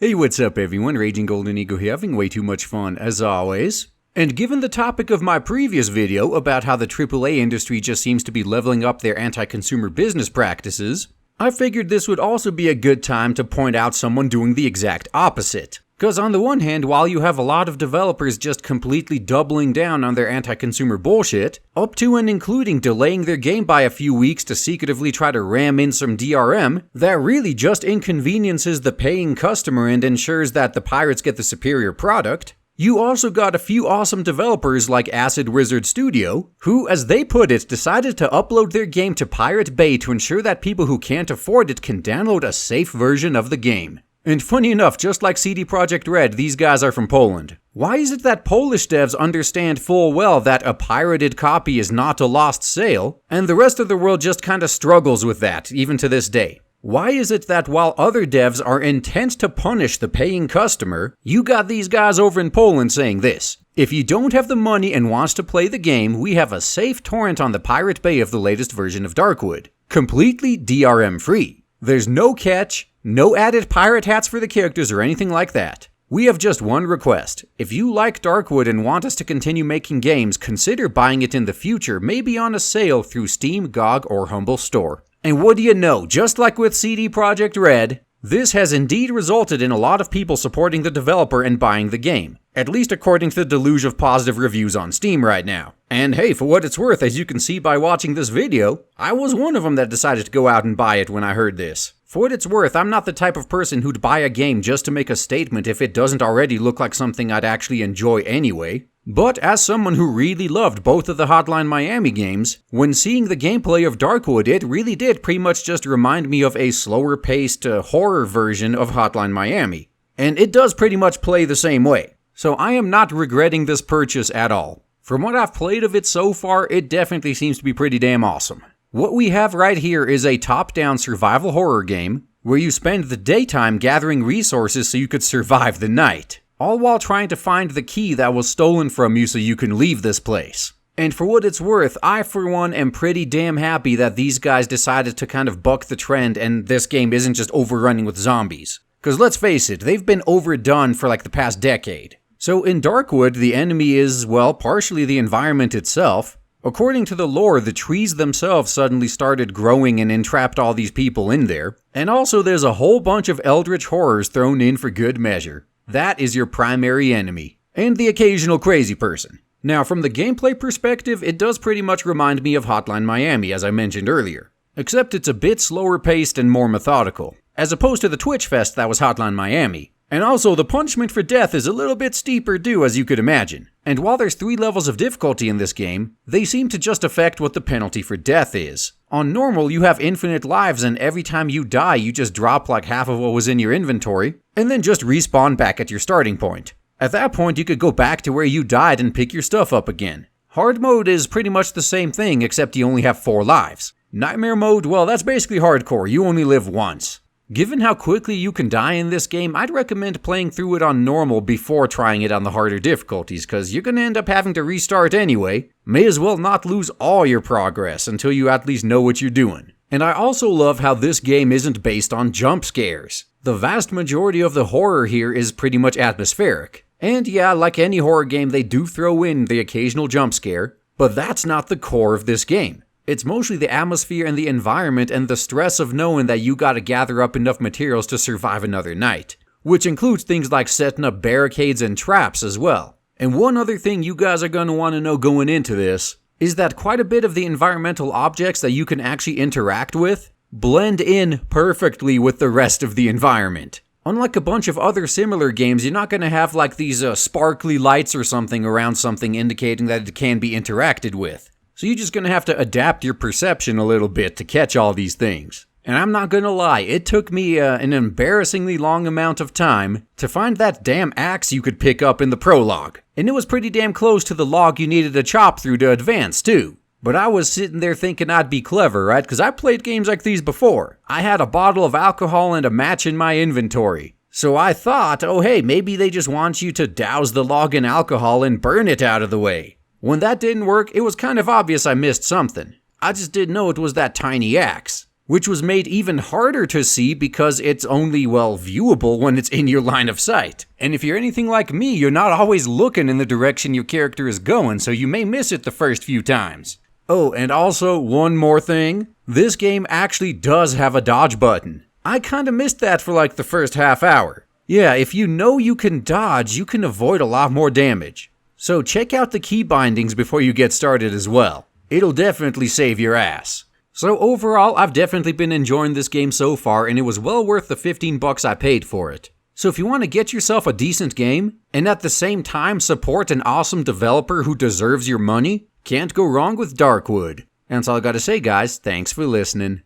Hey, what's up everyone, Raging Golden Eagle here, having way too much fun as always. And given the topic of my previous video about how the AAA industry just seems to be leveling up their anti-consumer business practices, I figured this would also be a good time to point out someone doing the exact opposite. Because on the one hand, while you have a lot of developers just completely doubling down on their anti-consumer bullshit, up to and including delaying their game by a few weeks to secretively try to ram in some DRM, that really just inconveniences the paying customer and ensures that the pirates get the superior product, you also got a few awesome developers like Acid Wizard Studio, who, as they put it, decided to upload their game to Pirate Bay to ensure that people who can't afford it can download a safe version of the game. And funny enough, just like CD Projekt Red, these guys are from Poland. Why is it that Polish devs understand full well that a pirated copy is not a lost sale, and the rest of the world just kinda struggles with that, even to this day? Why is it that while other devs are intent to punish the paying customer, you got these guys over in Poland saying this: if you don't have the money and wants to play the game, we have a safe torrent on the Pirate Bay of the latest version of Darkwood. Completely DRM free. There's no catch, no added pirate hats for the characters or anything like that. We have just one request. If you like Darkwood and want us to continue making games, consider buying it in the future, maybe on a sale through Steam, GOG, or Humble Store. And what do you know, just like with CD Projekt Red, this has indeed resulted in a lot of people supporting the developer and buying the game. At least according to the deluge of positive reviews on Steam right now. And hey, for what it's worth, as you can see by watching this video, I was one of them that decided to go out and buy it when I heard this. For what it's worth, I'm not the type of person who'd buy a game just to make a statement if it doesn't already look like something I'd actually enjoy anyway. But as someone who really loved both of the Hotline Miami games, when seeing the gameplay of Darkwood, it really did pretty much just remind me of a slower-paced horror version of Hotline Miami. And it does pretty much play the same way. So I am not regretting this purchase at all. From what I've played of it so far, it definitely seems to be pretty damn awesome. What we have right here is a top-down survival horror game, where you spend the daytime gathering resources so you could survive the night, all while trying to find the key that was stolen from you so you can leave this place. And for what it's worth, I for one am pretty damn happy that these guys decided to kind of buck the trend and this game isn't just overrunning with zombies. Because let's face it, they've been overdone for like the past decade. So in Darkwood, the enemy is, well, partially the environment itself. According to the lore, the trees themselves suddenly started growing and entrapped all these people in there. And also there's a whole bunch of eldritch horrors thrown in for good measure. That is your primary enemy. And the occasional crazy person. Now, from the gameplay perspective, it does pretty much remind me of Hotline Miami, as I mentioned earlier. Except it's a bit slower paced and more methodical, as opposed to the Twitch Fest that was Hotline Miami. And also, the punishment for death is a little bit steeper too, as you could imagine. And while there's 3 levels of difficulty in this game, they seem to just affect what the penalty for death is. On normal, you have infinite lives and every time you die, you just drop like half of what was in your inventory, and then just respawn back at your starting point. At that point, you could go back to where you died and pick your stuff up again. Hard mode is pretty much the same thing, except you only have 4 lives. Nightmare mode, well, that's basically hardcore, you only live once. Given how quickly you can die in this game, I'd recommend playing through it on normal before trying it on the harder difficulties, cause you're gonna end up having to restart anyway. May as well not lose all your progress until you at least know what you're doing. And I also love how this game isn't based on jump scares. The vast majority of the horror here is pretty much atmospheric. And yeah, like any horror game, they do throw in the occasional jump scare, but that's not the core of this game. It's mostly the atmosphere and the environment and the stress of knowing that you gotta gather up enough materials to survive another night. Which includes things like setting up barricades and traps as well. And one other thing you guys are gonna want to know going into this is that quite a bit of the environmental objects that you can actually interact with blend in perfectly with the rest of the environment. Unlike a bunch of other similar games, you're not gonna have like these sparkly lights or something around something indicating that it can be interacted with. So you're just gonna have to adapt your perception a little bit to catch all these things. And I'm not gonna lie, it took me an embarrassingly long amount of time to find that damn axe you could pick up in the prologue. And it was pretty damn close to the log you needed to chop through to advance too. But I was sitting there thinking I'd be clever, right? Because I played games like these before. I had a bottle of alcohol and a match in my inventory. So I thought, oh hey, maybe they just want you to douse the log in alcohol and burn it out of the way. When that didn't work, it was kind of obvious I missed something. I just didn't know it was that tiny axe. which was made even harder to see because it's only, well, viewable when it's in your line of sight. And if you're anything like me, you're not always looking in the direction your character is going, so you may miss it the first few times. Oh, and also, one more thing. This game actually does have a dodge button. I kinda missed that for like the first half hour. Yeah, if you know you can dodge, you can avoid a lot more damage. So check out the key bindings before you get started as well. It'll definitely save your ass. So overall, I've definitely been enjoying this game so far, and it was well worth the $15 I paid for it. So if you want to get yourself a decent game, and at the same time support an awesome developer who deserves your money, can't go wrong with Darkwood. And that's all I gotta say, guys. Thanks for listening.